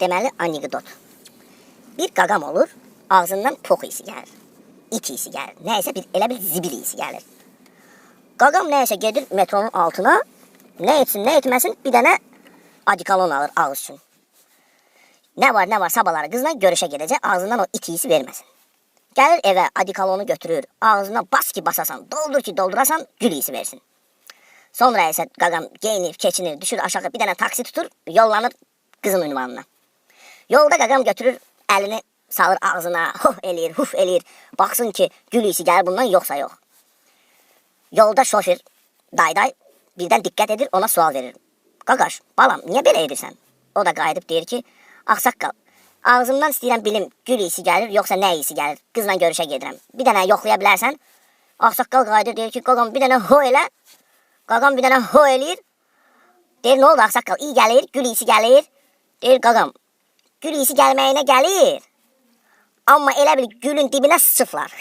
Deməli, anekdot. Bir qaqam olur, ağzından pox isi gəlir. İt isi gəlir. Nəysə elə bir zibil isi gəlir. Qaqam nəysə gedir metronun altına, nə etsin, nə etməsin, bir dənə adikalon alır ağız üçün. Nə var, sabahları qızla görüşə gedəcək, ağzından o it isi verməsin. Gəlir evə, adikalonu götürür, ağzına bas ki basasan, doldur ki doldurasan, gül isi versin. Sonra isə qaqam geyinir, keçinir, düşür aşağı, bir dənə taksi tutur, yollanır qızın ünvanına. Yolda qaqam götürür, əlini salır ağzına, huf eləyir, baxsın ki, gül isi gəlir bundan, yoxsa yox. Yolda şofer, dayday, birdən diqqət edir, ona sual verir. Qaqaş, balam, niyə belə edirsən? O da qayıdıb deyir ki, ağsaqqal, ağzımdan istəyirəm bilim, gül isi gəlir, yoxsa nə isi gəlir, qızla görüşə gedirəm. Bir dənə yoxlaya bilərsən. Ağsaqqal qayıdır, deyir ki, qaqam, bir dənə ho elə. Qaqam bir dənə ho eləyir. Deyir, nə oldu ağsaqqal, iyi gəlir, gül isi gəlir. Deyir, qaqam, gül isi gəlməyinə gəlir. Amma elə bil gülün dibinə sıçıflar.